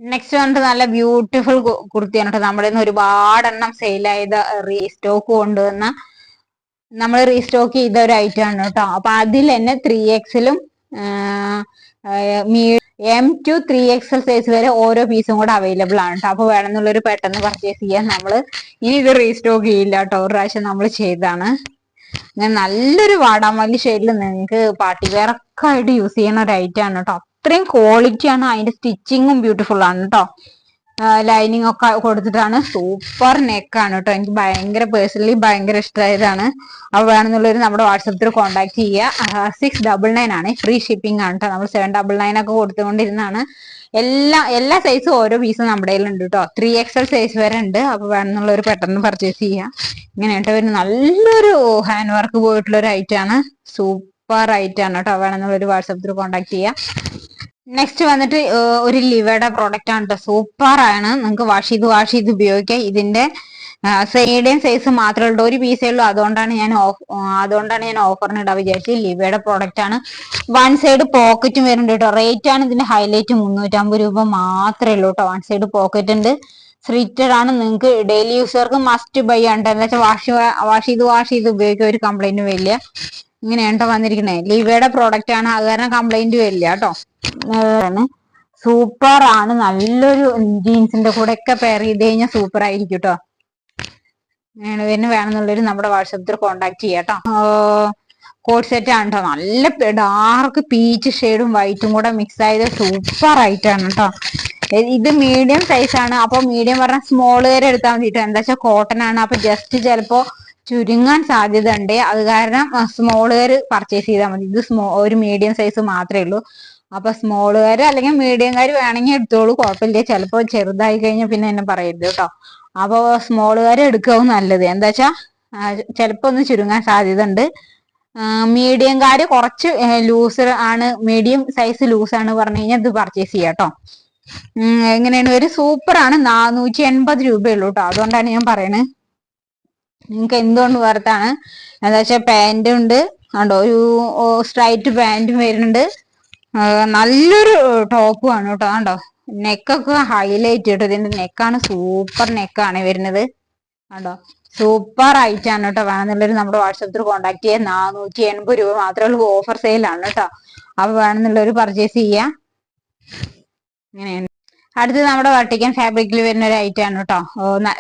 Next വന്നിട്ട് നല്ല beautiful കുർത്തിയാണ് കേട്ടോ. നമ്മുടെ ഇന്ന് ഒരുപാടെണ്ണം സെയിലായത് റീസ്റ്റോക്ക് കൊണ്ടുവന്ന നമ്മൾ റീസ്റ്റോക്ക് ചെയ്ത ഒരു ഐറ്റം ആണ് കേട്ടോ. അപ്പൊ അതിൽ തന്നെ 3Xലും M to 3XL സൈസ് വരെ ഓരോ പീസും കൂടെ അവൈലബിൾ ആണ് കേട്ടോ. അപ്പൊ വേണമെന്നുള്ളൊരു പെട്ടെന്ന് പർച്ചേസ് ചെയ്യാൻ. നമ്മൾ ഇനി ഇത് റീസ്റ്റോക്ക് ചെയ്യില്ല കേട്ടോ, ഒരു പ്രാവശ്യം നമ്മൾ ചെയ്താണ്. അങ്ങനെ നല്ലൊരു വാടാമല്ലി ഷെയ്ഡിൽ നിങ്ങൾക്ക് പാർട്ടി വെയർ ഒക്കെ ആയിട്ട് യൂസ് ചെയ്യുന്ന ഒരു ഐറ്റം ആണ് കേട്ടോ. അത്രയും ക്വാളിറ്റി ആണ്, അതിന്റെ സ്റ്റിച്ചിങ്ങും ബ്യൂട്ടിഫുൾ ആണ് കേട്ടോ. ലൈനിങ് ഒക്കെ കൊടുത്തിട്ടാണ്. സൂപ്പർ നെക്കാണ് കേട്ടോ. എനിക്ക് പേഴ്സണലി ഭയങ്കര ഇഷ്ടമായതാണ്. അപ്പൊ വേണമെന്നുള്ളവര് നമ്മുടെ വാട്സപ്പിൽ കോൺടാക്ട് ചെയ്യുക. 699 ആണ്, ഫ്രീ ഷിപ്പിംഗ് ആണ് കേട്ടോ. നമ്മൾ 799 ഒക്കെ കൊടുത്തുകൊണ്ടിരുന്നതാണ്. എല്ലാ സൈസും ഓരോ പീസും നമ്മുടെ കയ്യിലുണ്ട് കേട്ടോ. 3XL സൈസ് വരെ ഉണ്ട്. അപ്പൊ വേണമെന്നുള്ളവർ പെട്ടെന്ന് പർച്ചേസ് ചെയ്യുക. ഇങ്ങനെയായിട്ട് വരുന്ന നല്ലൊരു ഹാൻഡ് വർക്ക് പോയിട്ടുള്ള ഒരു ഐറ്റം ആണ്. സൂപ്പർ ഐറ്റം ആണ് കേട്ടോ. വേണമെന്നുള്ളൊരു വാട്സപ്പിൽ കോൺടാക്ട് ചെയ്യുക. നെക്സ്റ്റ് വന്നിട്ട് ഒരു ലിവയുടെ പ്രോഡക്റ്റ് ആണ് കേട്ടോ. സൂപ്പർ ആണ്, നിങ്ങൾക്ക് വാഷ് ചെയ്ത് ഉപയോഗിക്കാം. ഇതിന്റെ മീഡിയം സൈസ് മാത്രമേ ഉള്ളൂ, ഒരു പീസേ ഉള്ളൂ. അതുകൊണ്ടാണ് ഞാൻ ഓഫറിന് ഇടാൻ വിചാരിച്ചത്. ലിവയുടെ പ്രോഡക്റ്റ് ആണ്. വൺ സൈഡ് പോക്കറ്റും വരുന്നുണ്ട് കേട്ടോ. റേറ്റ് ആണ് ഇതിന്റെ ഹൈലൈറ്റ്, 350 രൂപ മാത്രമേ ഉള്ളൂ കേട്ടോ. വൺ സൈഡ് പോക്കറ്റ് ഉണ്ട്, സ്ട്രിക്റ്റഡ് ആണ്. നിങ്ങൾക്ക് ഡെയിലി യൂസർക്ക് മസ്റ്റ് ബൈ ആണ്. എന്താ വെച്ചാൽ വാഷ് ചെയ്ത് ഉപയോഗിക്കുക, ഒരു കംപ്ലൈന്റും വരില്ല. ഇങ്ങനെയാണ് വന്നിരിക്കണേ. ലിവയുടെ പ്രോഡക്റ്റ് ആണ്, അത് കാരണം കംപ്ലൈന്റ് വരില്ല കേട്ടോ. സൂപ്പർ ആണ്, നല്ലൊരു ജീൻസിന്റെ കൂടെ ഒക്കെ പെയർ ചെയ്ത് കഴിഞ്ഞാൽ സൂപ്പർ ആയിരിക്കും കേട്ടോ. വേണമെന്നുള്ളവര് നമ്മുടെ വാട്സപ്പിൽ കോൺടാക്ട് ചെയ്യാം കേട്ടോ. കോഡ് സെറ്റ് ആണ് കേട്ടോ. നല്ല ഡാർക്ക് പീച്ച് ഷെയ്ഡും വൈറ്റും കൂടെ മിക്സ് ആയത് സൂപ്പർ ആയിട്ടാണ് കേട്ടോ. ഇത് മീഡിയം സൈസ് ആണ്. അപ്പൊ മീഡിയം പറഞ്ഞാൽ സ്മോൾ വരെ എടുത്താൽ മതി കേട്ടോ. എന്താ വെച്ചാൽ കോട്ടൺ ആണ്. അപ്പൊ ജസ്റ്റ് ചിലപ്പോ ചുരുങ്ങാൻ സാധ്യത ഉണ്ട്. അത് കാരണം സ്മോളുകാർ പർച്ചേസ് ചെയ്താൽ മതി. ഇത് ഒരു മീഡിയം സൈസ് മാത്രമേ ഉള്ളൂ. അപ്പൊ സ്മോളുകാർ അല്ലെങ്കിൽ മീഡിയംകാർ വേണമെങ്കിൽ എടുത്തോളൂ, കുഴപ്പമില്ല. ചിലപ്പോ ചെറുതായി കഴിഞ്ഞാൽ പിന്നെ എന്നെ പറയരുത് കേട്ടോ. അപ്പൊ സ്മോളുകാർ എടുക്കാവും നല്ലത്. എന്താ വെച്ചാ ചിലപ്പോ ഒന്ന് ചുരുങ്ങാൻ സാധ്യത ഉണ്ട്. മീഡിയംകാര് കുറച്ച് ലൂസ് ആണ്, മീഡിയം സൈസ് ലൂസ് ആണ് പറഞ്ഞു കഴിഞ്ഞാൽ ഇത് പർച്ചേസ് ചെയ്യാം കേട്ടോ. എങ്ങനെയാണ് ഒരു സൂപ്പർ ആണ്. 480 രൂപയുള്ളൂ കേട്ടോ. അതുകൊണ്ടാണ് ഞാൻ പറയണത്. നിങ്ങൾക്ക് എന്തുകൊണ്ട് വർത്താണ്. എന്താ വെച്ചാൽ പാന്റ് ഉണ്ട് കണ്ടോ, ഒരു സ്ട്രൈറ്റ് പാന്റും വരുന്നുണ്ട്. നല്ലൊരു ടോപ്പും ആണ് കേട്ടോ. കണ്ടോ, നെക്കൊക്കെ ഹൈലൈറ്റ് കേട്ടോ. ഇതിന്റെ നെക്കാണ് സൂപ്പർ നെക്കാണ് വരുന്നത് കണ്ടോ. സൂപ്പർ ആയിട്ടാണ് കേട്ടോ. വേണമെന്നുള്ളവർ നമ്മുടെ വാട്സപ്പിൽ കോൺടാക്ട് ചെയ്യാം. 480 രൂപ മാത്രമേ ഉള്ളൂ. ഓഫർ സെയിലാണ് കേട്ടോ. അപ്പൊ വേണമെന്നുള്ളവർ പർച്ചേസ് ചെയ്യാം. ഇങ്ങനെയാണ്. അടുത്തത് നമ്മുടെ വട്ടിക്കൻ ഫാബ്രിക്കിൽ വരുന്ന ഒരു ഐറ്റം ആണ് കേട്ടോ.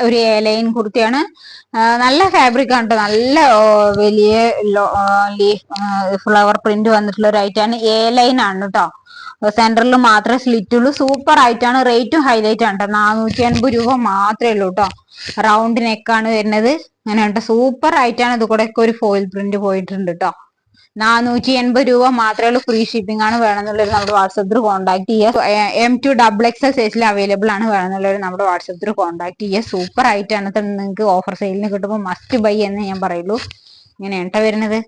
ഒരു എലൈൻ കുർത്തിയാണ്. നല്ല ഫാബ്രിക് ആണ് കേട്ടോ. നല്ല വലിയ ഫ്ലവർ പ്രിന്റ് വന്നിട്ടുള്ള ഒരു ഐറ്റം ആണ്. എലൈൻ ആണ് കേട്ടോ. സെന്ററിൽ മാത്രമേ സ്ലിറ്റ് ഉള്ളൂ. സൂപ്പർ ആയിട്ടാണ്. റേറ്റും ഹൈലൈറ്റ് ആണ് കേട്ടോ. 480 രൂപ മാത്രമേ ഉള്ളൂ കേട്ടോ. റൗണ്ട് നെക്കാണ് വരുന്നത്. അങ്ങനെ കേട്ടോ. സൂപ്പർ ആയിട്ടാണ്. ഇത് കൂടെ ഒക്കെ ഒരു ഫോയിൽ പ്രിന്റ് പോയിട്ടുണ്ട് കേട്ടോ. 480 രൂപ മാത്രമേ ഉള്ളൂ. ഫ്രീ ഷിപ്പിംഗ് ആണ്. വേണമെന്നുള്ളവർ നമ്മുടെ വാട്സപ്പിൽ കോൺടാക്ട് ചെയ്യുക. M2 XXL സൈസിൽ അവൈലബിൾ ആണ്. വേണമെന്നുള്ളവർ നമ്മുടെ വാട്സപ്പിൽ കോൺടാക്ട് ചെയ്യുക. സൂപ്പർ ആയിട്ടാണ് നിങ്ങൾക്ക് ഓഫർ സെയിലിന് കിട്ടുമ്പോൾ മസ്റ്റ് ബൈ എന്ന് ഞാൻ പറയുള്ളൂ. ഇങ്ങനെയാണ് കേട്ടോ വരുന്നത്.